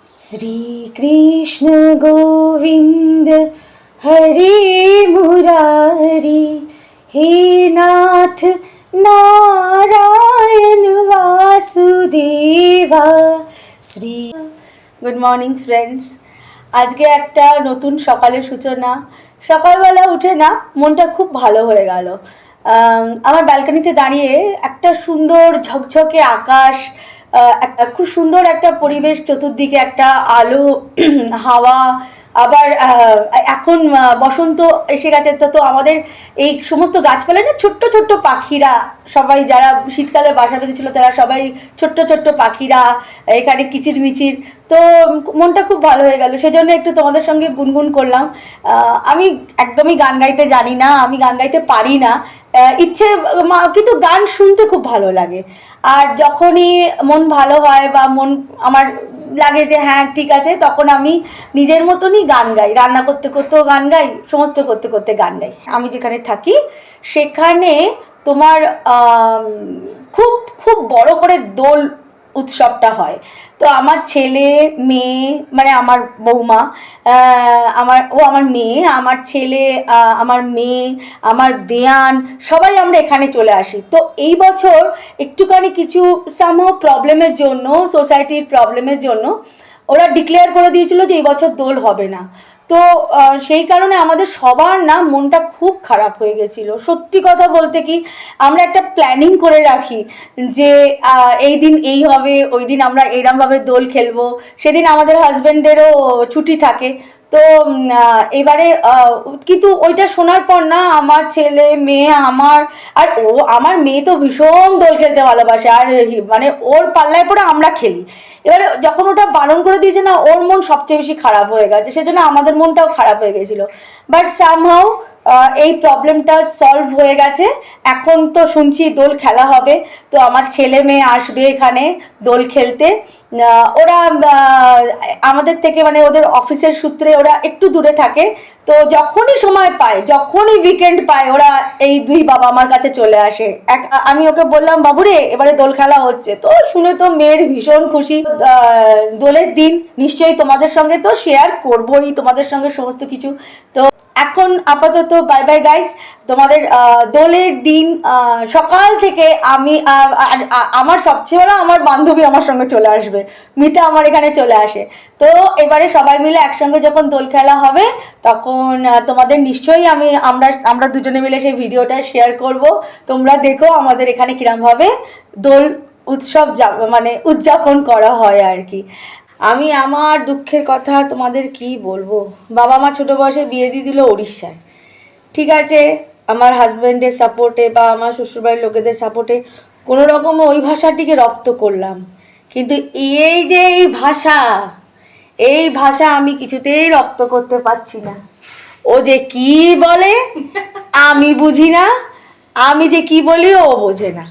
श्री कृष्ण गोविंद हरे मुरारी, हे नाथ Narayan Vasudeva Shri. Good morning friends. আজকে একটা নতুন সকালের সূচনা। সকালবেলা উঠে না মনটা খুব ভালো হয়ে গেল। আমার ব্যালকনিতে দাঁড়িয়ে একটা সুন্দর ঝকঝকে আকাশ, একটা খুব সুন্দর একটা পরিবেশ, চতুর্দিকে একটা আলো হাওয়া, আবার এখন বসন্ত এসে গেছে, তো আমাদের এই সমস্ত গাছপালা না ছোট্ট ছোট্ট পাখিরা, সবাই যারা শীতকালে বাসা বেঁধেছিল তারা সবাই ছোট্ট ছোট্ট পাখিরা এখানে কিচিরমিচির, তো মনটা খুব ভালো হয়ে গেল। সেজন্য একটু তোমাদের সঙ্গে গুনগুন করলাম। আমি একদমই গান গাইতে জানি না, আমি গান গাইতে পারি না, ইচ্ছে কিন্তু গান শুনতে খুব ভালো লাগে। আর যখনই মন ভালো হয় বা মন আমার লাগে যে হ্যাঁ ঠিক আছে, তখন আমি নিজের মতনই গান গাই। রান্না করতে করতেও গান গাই, সমস্ত করতে করতে গান গাই। আমি যেখানে থাকি সেখানে তোমার খুব খুব বড় করে দোল উৎসবটা হয়। তো আমার ছেলে মেয়ে, মানে আমার বৌমা, আমার মেয়ে, আমার ছেলে, আমার মেয়ে, আমার বেয়ান, সবাই আমরা এখানে চলে আসি। তো এই বছর একটুখানি কিছু সামহাও প্রবলেমের জন্য, সোসাইটির প্রবলেমের জন্য ওরা ডিক্লেয়ার করে দিয়েছিল যে এই বছর দোল হবে না। তো সেই কারণে আমাদের সবার না মনটা খুব খারাপ হয়ে গেছিলো। সত্যি কথা বলতে কি, আমরা একটা প্ল্যানিং করে রাখি যে এই দিন এই হবে, ওই দিন আমরা এরমভাবে দোল খেলবো। সেদিন আমাদের হাজব্যান্ডদেরও ছুটি থাকে। তো এবারে কিন্তু ওইটা শোনার পর না আমার ছেলে মেয়ে, আমার মেয়ে তো ভীষণ দোল খেলতে ভালোবাসে, আর মানে ওর পাল্লায় পরে আমরা খেলি। এবারে যখন ওটা বারণ করে দিয়েছে না, ওর মন সবচেয়ে বেশি খারাপ হয়ে গেছে, সেজন্য আমাদের মনটাও খারাপ হয়ে গেছিলো। বাট সামহাও এই প্রবলেমটা সলভ হয়ে গেছে। এখন তো শুনছি দোল খেলা হবে, তো আমার ছেলে মেয়ে আসবে এখানে দোল খেলতে। ওরা আমাদের থেকে, মানে ওদের অফিসের সূত্রে ওরা একটু দূরে থাকে, তো যখনই সময় পায়, যখনই উইকেন্ড পায়, ওরা এই দুই বাবা আমার কাছে চলে আসে। আমি ওকে বললাম, বাবুরে এবারে দোল খেলা হচ্ছে, তো শুনে তো মেয়ের ভীষণ খুশি। দোলের দিন নিশ্চয়ই তোমাদের সঙ্গে তো শেয়ার করবোই, তোমাদের সঙ্গে সমস্ত কিছু। তো এখন আপাতত বাই বাই গাইস। তোমাদের দোলের দিন সকাল থেকে আমি আমার সবচেয়ে বড় আমার বান্ধবী আমার সঙ্গে চলে আসবে, মিতা আমার এখানে চলে আসে। তো এবারে সবাই মিলে একসঙ্গে যখন দোল খেলা হবে তখন তোমাদের নিশ্চয়ই আমরা দুজনে মিলে সেই ভিডিওটা শেয়ার করব। তোমরা দেখো আমাদের এখানে কিরমভাবে দোল উৎসব মানে উদযাপন করা হয় আর কি। আমি আমার দুঃখের কথা তোমাদের কি বলবো। বাবা মা ছোটো বয়সে বিয়ে দিয়ে দিল উড়িষ্যায়। ঠিক আছে, আমার হাজব্যান্ডের সাপোর্টে বা আমার শ্বশুরবাড়ির লোকেদের সাপোর্টে কোনো রকম ওই ভাষাটিকে রপ্ত করলাম, কিন্তু এই যে এই ভাষা আমি কিছুতেই রপ্ত করতে পারছি না। ও যে কি বলে আমি বুঝি না, আমি যে কি বলি ও বোঝে না।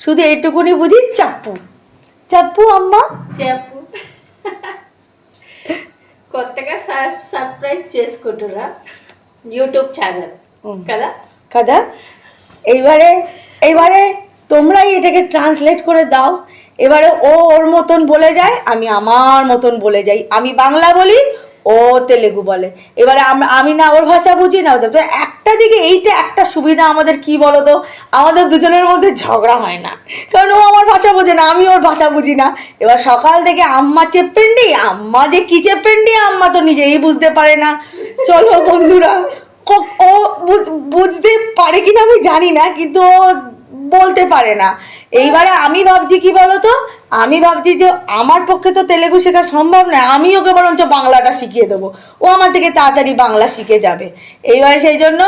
শুধু এইটুকুনি বুঝি, চাপ্পু চাপ্পু అమ్మా చెప్పు. కొత్తగా సర్ప్రైజ్ చేసుకుంటురా యూట్యూబ్ ఛానల్ కదా కదా। এইবারে তোমরাই এটাকে ট্রান্সলেট করে দাও। এবারে ও ওর মতন বলে যায়, আমি আমার মতন বলে যাই। আমি বাংলা বলি, ও তেলেগু বলে। এবারে আমি না ওর ভাষা বুঝি না ওদের। তো একটা দিকে এইটা একটা সুবিধা আমাদের, কি বলো তো, আমাদের দুজনের মধ্যে ঝগড়া হয় না, কারণ ও আমার ভাষা বোঝে না, আমি ওর ভাষা বুঝি না। এবার সকাল থেকে আম্মা চেপ্পেন্ডি, আম্মা যে কি চেপ্পেন্ডি আম্মা তো নিজেই বুঝতে পারে না। চলো বন্ধুরা, ও বুঝতে পারে কিনা আমি জানি না, কিন্তু ও বলতে পারে না। এইবারে আমি ভাবছি কি বলতো, আমি ভাবছি যে আমার পক্ষে তো তেলেগু শেখা সম্ভব নয়, আমি ওকে বরঞ্চ বাংলাটা শিখিয়ে দেবো, ও আমার থেকে তাড়াতাড়ি বাংলা শিখে যাবে। এইবারে সেই জন্য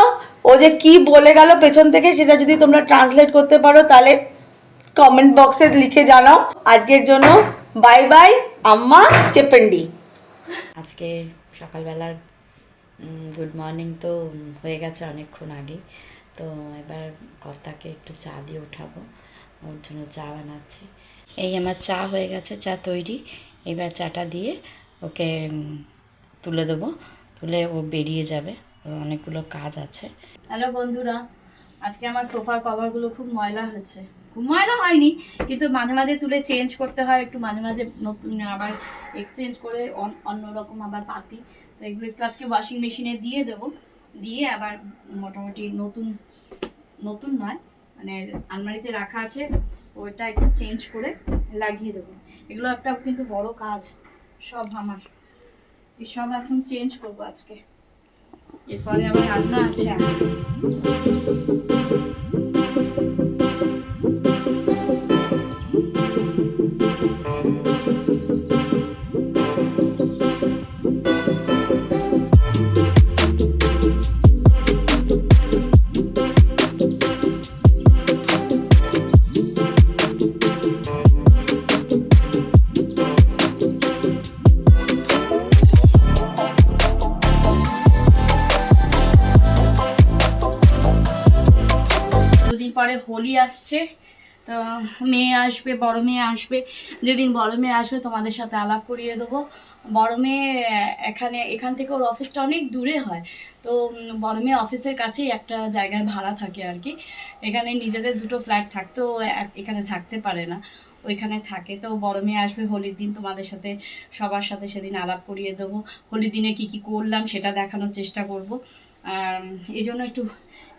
ও যে কি বলে গেল পেছন থেকে, সেটা যদি তোমরা ট্রান্সলেট করতে পারো তাহলে কমেন্ট বক্সে লিখে জানাও। আজকের জন্য বাই বাই আম্মা চেপেন্ডি। আজকে সকালবেলার গুড মর্নিং তো হয়ে গেছে অনেকক্ষণ আগে। তো এবার কর্তাকে একটু চা দিয়ে উঠাবো, ওর জন্য চা বানাচ্ছি। এই আমার চা হয়ে গেছে, চা তৈরি। এবার চাটা দিয়ে ওকে তুলে দেবো, তুলে ও বেরিয়ে যাবে, ওর অনেকগুলো কাজ আছে। হ্যালো বন্ধুরা, আজকে আমার সোফার কভারগুলো খুব ময়লা হয়েছে, ময়লা হয়নি, কিন্তু মাঝে মাঝে তুলে চেঞ্জ করতে হয়, একটু মাঝে মাঝে নতুন আবার এক্সচেঞ্জ করে অন্যরকম আবার পাতি। তো এগুলো একটু আজকে ওয়াশিং মেশিনে দিয়ে দেবো, দিয়ে আবার মোটামুটি নতুন নতুন নয় মানে আলমারিতে রাখা আছে ওইটা একটু চেঞ্জ করে লাগিয়ে দেবো। এগুলো একটা কিন্তু বড় কাজ সব আমার, এই সব এখন চেঞ্জ করবো আজকে, এরপরে আবার রান্না আছে। দুদিন পরে হোলি আসছে, তো মেয়ে আসবে, বড় মেয়ে আসবে। যেদিন বড় মেয়ে আসবে তোমাদের সাথে আলাপ করিয়ে দেবো। বড় মেয়ে এখান থেকে ওর অফিসটা অনেক দূরে হয়, তো বড় মেয়ে অফিসের কাছেই একটা জায়গায় ভাড়া থাকে আর কি। এখানে নিজেদের দুটো ফ্ল্যাট থাকতেও এখানে থাকতে পারে না, ওইখানে থাকে। তো বড় মেয়ে আসবে হোলির দিন, তোমাদের সাথে সবার সাথে সেদিন আলাপ করিয়ে দেবো। হোলির দিনে কি কি করলাম সেটা দেখানোর চেষ্টা করব। এই জন্য একটু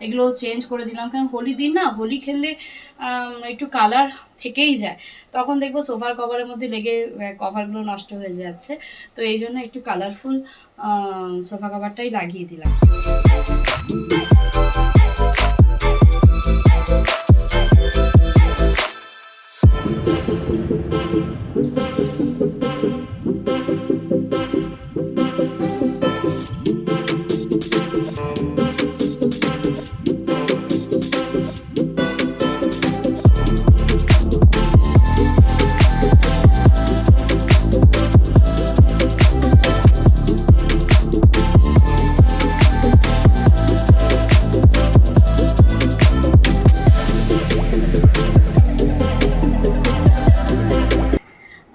এগুলো চেঞ্জ করে দিলাম, কারণ হোলির দিন না হোলি খেললে একটু কালার থেকেই যায়, তখন দেখবো সোফার কভারের মধ্যে লেগে কভারগুলো নষ্ট হয়ে যাচ্ছে। তো এই জন্য একটু কালারফুল সোফা কভারটাই লাগিয়ে দিলাম।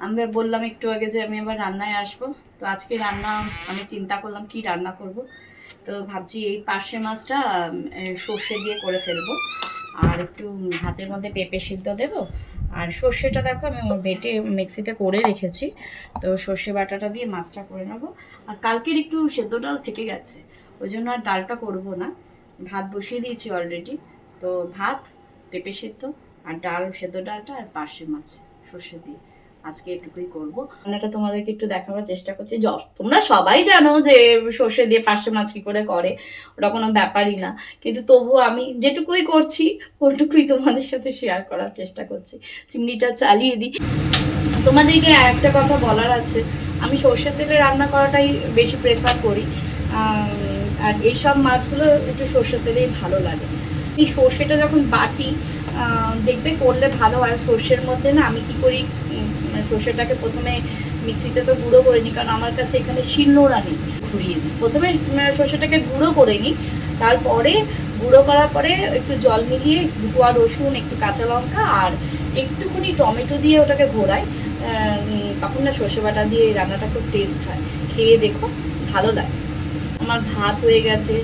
আমি বললাম একটু আগে যে আমি আবার রান্নায় আসবো, তো আজকে রান্না আমি চিন্তা করলাম কি রান্না করব। তো ভাবছি এই পার্শে মাছটা সর্ষে দিয়ে করে ফেলবো, আর একটু ভাতের মধ্যে পেঁপে সিদ্ধ দেবো। আর সর্ষেটা দেখো আমি বেটে মিক্সিতে করে রেখেছি, তো সর্ষে বাটাটা দিয়ে মাছটা করে নেবো। আর কালকের একটু সেদ্ধ ডাল থেকে গেছে, ওই জন্য আর ডালটা করবো না, ভাত বসিয়ে দিয়েছি অলরেডি। তো ভাত, পেঁপে সিদ্ধ আর ডাল, সেদ্ধ ডালটা আর পার্শে মাছ সর্ষে দিয়ে আজকে এটুকুই করবো। রান্নাটা তোমাদেরকে একটু দেখাবার চেষ্টা করছি। তোমরা সবাই জানো যে সর্ষে দিয়ে পার্শে মাছ কি করে করে, ওটা কোনো ব্যাপারই না, কিন্তু তবুও আমি যেটুকুই করছি ওটুকুই তোমাদের সাথে শেয়ার করার চেষ্টা করছি। চিমনিটা চালিয়ে দিই। তোমাদেরকে একটা কথা বলার আছে, আমি সর্ষের তেলে রান্না করাটাই বেশি প্রেফার করি, আর এইসব মাছগুলো একটু সর্ষের তেলেই ভালো লাগে। এই সর্ষেটা যখন বাটি দেখবে করলে ভালো হয়। সর্ষের মধ্যে না আমি কি করি, সর্ষেটাকে প্রথমে মিক্সিতে তো গুঁড়ো করে নিই, কারণ আমার কাছে এখানে শিলনোড়া নেই, ঘুরিয়ে দিই। প্রথমে সর্ষেটাকে গুঁড়ো করে নিই, তারপরে গুঁড়ো করার পরে একটু জল মিলিয়ে দুটো রসুন, একটু কাঁচা লঙ্কা আর একটুখানি টমেটো দিয়ে ওটাকে ঘোরাই, তখন না সর্ষে বাটা দিয়ে রান্নাটা খুব টেস্ট হয়। খেয়ে দেখো, ভালো লাগে। আমার ভাত হয়ে গেছে,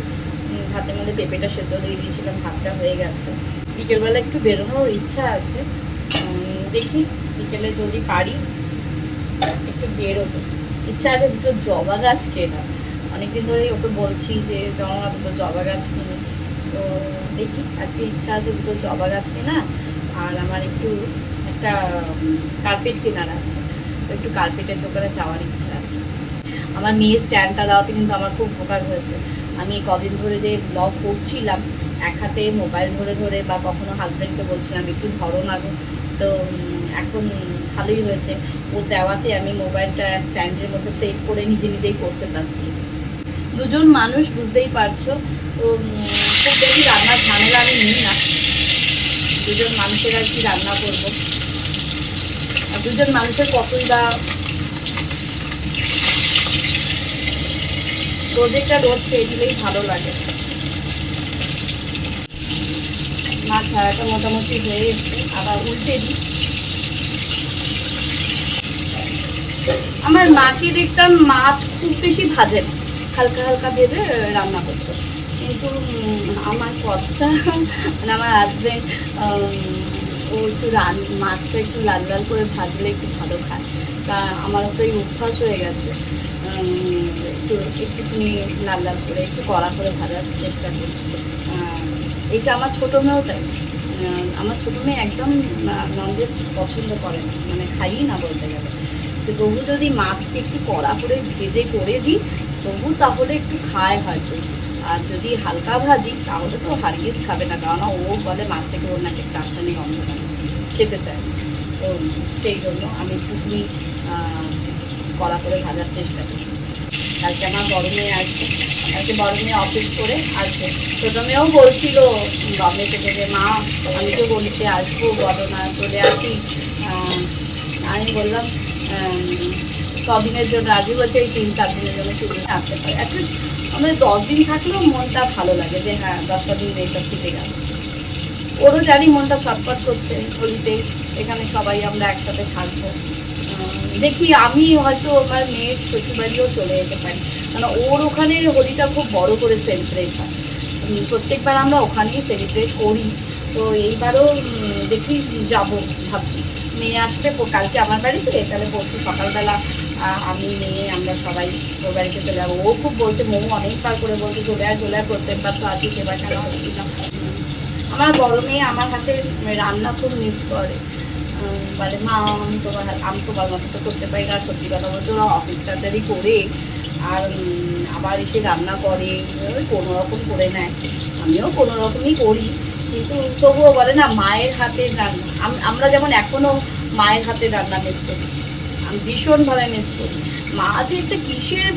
ভাতের মধ্যে পেঁপেটা সেদ্ধ দিয়ে দিয়েছিলাম, ভাতটা হয়ে গেছে। বিকেলবেলা একটু বেরোনোর ইচ্ছা আছে, দেখি বিকেলে যদি পারি একটু বেরোবো। ইচ্ছা আছে দুটো জবা গাছ কেনা, অনেকদিন ধরেই ওকে বলছি যে জমা দুটো জবা গাছ কিনি। তো দেখি আজকে ইচ্ছা আছে দুটো জবা গাছ কেনা, আর আমার একটা কার্পেট কেনার আছে, তো একটু কার্পেটের দোকানে যাওয়ার ইচ্ছা আছে। আমার মেয়ে স্ট্যান্ডটা দেওয়াতে কিন্তু আমার খুব উপকার হয়েছে। আমি কদিন ধরে যে ব্লগ করছিলাম এক হাতে মোবাইল ধরে ধরে, বা কখনো হাজব্যান্ডকে বলছিলাম একটু ধরো না গো, তো এখন ভালোই হয়েছে। ও দেওয়াতে আমি মোবাইলটা স্ট্যান্ডের মধ্যে সেট করে নিজেই করতে পারছি। দুজন মানুষ, বুঝতেই পারছো, তো খুব বেশি রান্নার ঝামেলা আমি নিই না। দুজন মানুষের আর কি রান্না করবো, আর দুজন মানুষের কতই বা রোজেরটা রোজ খেয়ে দিলেই ভালো লাগে। মাছ ভাড়াটা মোটামুটি হয়ে এসছে, আবার উল্টে দিই। আমার মাকে দেখতাম মাছ খুব বেশি ভাজে না, হালকা হালকা ভেজে রান্না করতো, কিন্তু আমার কর্তা মানে আমার হাজব্যান্ড ও একটু মাছটা একটু লাল লাল করে ভাজলে একটু ভালো খায়। তা আমার তো এই অভ্যাস হয়ে গেছে, একটুখানি লাল লাল করে একটু কড়া করে ভাজার চেষ্টা করি। এইটা আমার ছোটো মেয়েও তাই। আমার ছোটো মেয়ে একদম ননভেজ পছন্দ করে না, মানে খাইই না বলতে গেলে। তো তবু যদি মাছকে একটু কড়া করে ভেজে করে দিই তবু তাহলে একটু খায় হয়তো। আর যদি হালকা ভাজি তাহলে তো হারগিজ খাবে না, কারণ ও বলে মাছ থেকে ওর নাকি একটা আস্তানি গন্ধ খেতে চায়। তো সেই জন্য আমি একটুখানি কড়া করে ভাজার চেষ্টা করি। কালকে আমার বড় মেয়ে আসবে, কালকে বড় মেয়ে অফিস করে আসবে। ছোটো মেয়েও বলছিল বম্বে থেকে যে মা আমি তো বলিতে আসবো, বলো না চলে আসি। আমি বললাম কদিনের জন্য, আজই বলছে এই 3-4 দিনের জন্য শুরু আসতে পারে। অ্যাটলিস্ট আমাদের 10 দিন থাকলেও মনটা ভালো লাগে যে হ্যাঁ 10টা দিন এইসব থেকে গেল। ওরও জানি মনটা ছটফট করছে হোলিতে, এখানে সবাই আমরা একসাথে থাকবো। দেখি আমি হয়তো আমার মেয়ের শ্বশুরবাড়িও চলে যেতে পারি, কারণ ওর ওখানে হোলিটা খুব বড় করে সেলিব্রেট হয়। প্রত্যেকবার আমরা ওখানেই সেলিব্রেট করি। তো এইবারও দেখি যাব ভাবছি। মেয়ে আসবে কালকে আমার বাড়িতে, তাহলে পরশু সকালবেলা আমি মেয়ে আমরা সবাই ওর বাড়িতে চলে যাবো। ও খুব বলছে, মৌ অনেকবার করে বলছে চলে আর প্রত্যেকবার তো আসি, সেবার কেন আসি না। আমার বড় মেয়ে আমার হাতে রান্না খুব মিস করে, বলে মা আমি তোমার মতো তো করতে পারি না। সত্যি কথা বলতে ওরা অফিস কাচারি করে আর আবার এসে রান্না করে, কোনো রকম করে নেয়। আমিও কোনো রকমই করি, কিন্তু তবুও বলে না মায়ের হাতের রান্না। আমরা যেমন এখনও মায়ের হাতের রান্না মিস করি, আমি ভীষণভাবে মিস করি। মা যে একটা কিসের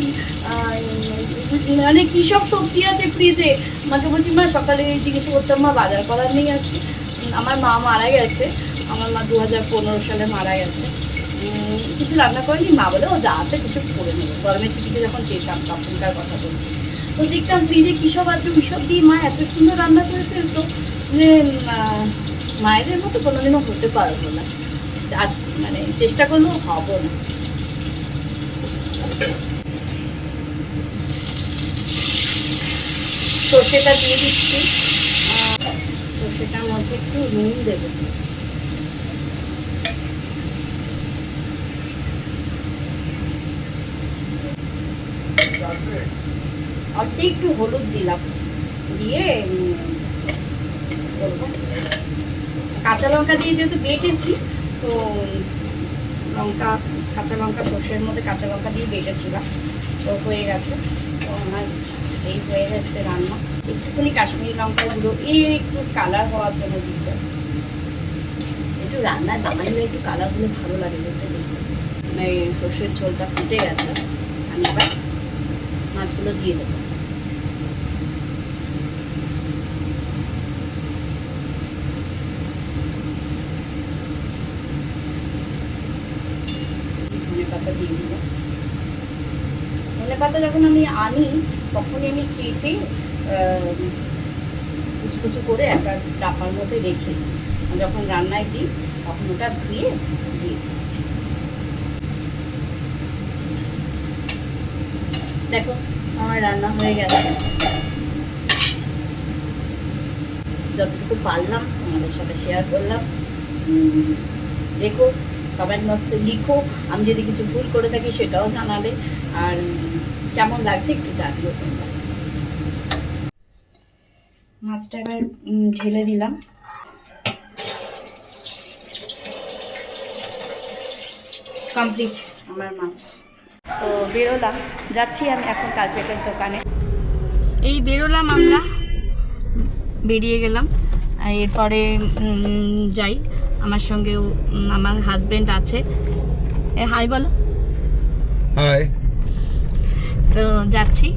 মানে কী সব সবজি আছে ফ্রিজে, মাকে বলছি মা সকালে জিজ্ঞেস করতাম মা বাজার করার নেই আজকে। আমার মা মারা গেছে, আমার মা 2015 সালে মারা গেছে। কিছু রান্না করেনি, মা বলে ও যা আছে কিছু করে নেবে। গরমের ছুটিতে যখন যেতাম তখনকার কথা বলছি, তো দেখতাম ফ্রিজে কী সব আছে ওই সব দিয়ে মা এত সুন্দর রান্না করে ফেলতো যে মায়েদের মতো কোনোদিনও হতে পারবো না, আর মানে চেষ্টা করলেও হবো না। সর্ষেটা দিয়ে দিচ্ছি, সর্ষেটার মধ্যে একটু নুন দেবো, অল্প একটু হলুদ দিলাম, দিয়ে কাঁচা লঙ্কা দিয়ে যেহেতু বেটেছি, তো কাঁচা লঙ্কা সর্ষের মধ্যে কাঁচা লঙ্কা দিয়ে বেটেছিলাম, তো হয়ে গেছে। তো আমার এই হয়ে গেছে রান্না। একটুখানি কাশ্মীরি লঙ্কা গুঁড়ো একটু কালার হওয়ার জন্য দিতে, একটু রান্নায় বাঙালিরা একটু কালার হলে ভালো লাগে দেখতে। মানে সর্ষের ঝোলটা ফুটে গেছে, আমি আবার মাছগুলো দিয়ে দেবো। ধনেপাতা দিয়ে দিব। ধনেপাতা যখন আমি আনি তখনই আমি কেটে কুচু কুচু করে একটা ডাপার মধ্যে রেখে যখন রান্নায় দিই তখন ওটা ধুয়ে দিই। দেখো আমার রান্না হয়ে গেছে, যতটুকু পারলাম তোমাদের সাথে শেয়ার করলাম। দেখো কমেন্ট বক্সে লিখো, আমি যদি কিছু ভুল করে থাকি সেটাও জানাবে, আর কেমন লাগছে একটু জানিও তোমরা। মাছটা এবার ঢেলে দিলাম। কমপ্লিট আমার মাছ। তো বেরোলাম, যাচ্ছি আমি এখন কার্পেটের দোকানে। এই বেরোলাম আমরা, বেরিয়ে গেলাম। এরপরে যাই, আমার সঙ্গে আমার হাজবেন্ড আছে। হাই বলো। হাই। তো যাচ্ছি,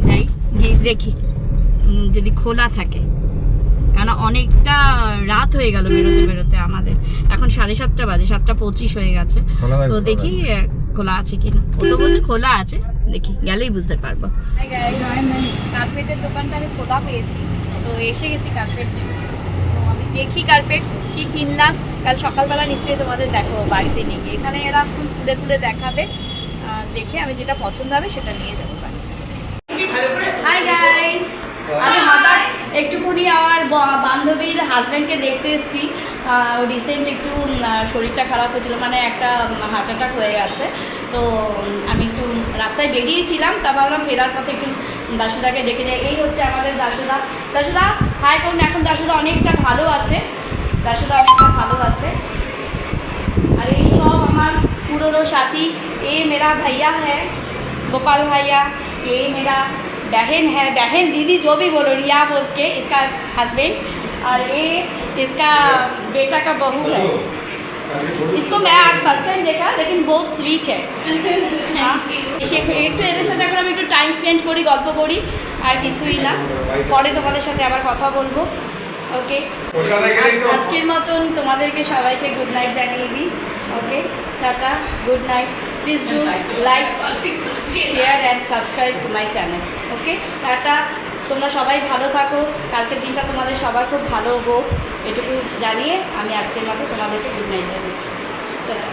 যাই গিয়ে দেখি যদি খোলা থাকে, কেন অনেকটা রাত হয়ে গেল বেরোতে বেরোতে। আমাদের এখন 7:30 বাজে, 7:25 হয়ে গেছে। তো দেখি খোলা আছে কিনা। ও তো বলছে খোলা আছে, দেখি গেলেই বুঝতে পারবো। কার্পেটের দোকানটা আমি খোলা পেয়েছি, তো এসে গেছি কার্পেট নিয়ে। তো আমি দেখি কার্পেট কি কিনলাম, কাল সকালবেলা নিশ্চয়ই তোমাদের দেখো বাড়িতে নিয়ে গিয়ে। এখানে এরা খুব তুলে তুলে দেখাবে, দেখে আমি যেটা পছন্দ হবে সেটা নিয়ে যাবো বাড়ি। হাই গাইস, আমি হঠাৎ একটুখানি আমার বান্ধবীর হাজব্যান্ডকে দেখতে এসেছি। রিসেন্ট একটু শরীরটা খারাপ হয়েছিল, মানে একটা হার্ট অ্যাটাক হয়ে গেছে। তো আমি একটু রাস্তায় বেরিয়েছিলাম, তা ভাবলাম ফেরার পথে একটু দাসুদাকে দেখে যাই। এই হচ্ছে আমাদের দাসুদা। দাসুদা হাই করুন। এখন দাসুদা অনেকটা ভালো আছে, দাসুদা অনেকটা ভালো আছে। আর এই সব আমার পুরনো সাথী। এ মেরা भैया है गोपाल भैया, ये मेरा बहन है, बहन दीदी जो भी बोलो, रिया बोल के इसका हस्बैंड, और ये इसका बेटा का बहू है। इसको मैं आज फर्स्ट टाइम देखा, लेकिन बहुत स्वीट है। हाँ, একটু এদের সাথে এখন আমি একটু টাইম স্পেন্ড করি, গল্প করি, আর কিছুই না। পরে তোমাদের সাথে আবার কথা বলবো। ওকে, আজকের মতন তোমাদেরকে সবাইকে গুড নাইট জানিয়ে দিই। Okay, tata, good night. Please do like, share and subscribe to my channel. Okay, tata. তোমরা সবাই ভালো থাকো, কালকের দিনটা তোমাদের সবার খুব ভালো হোক, এটুকু জানিয়ে আমি আজকের মতো তোমাদেরকে গুড নাইট জানাই। টাটা।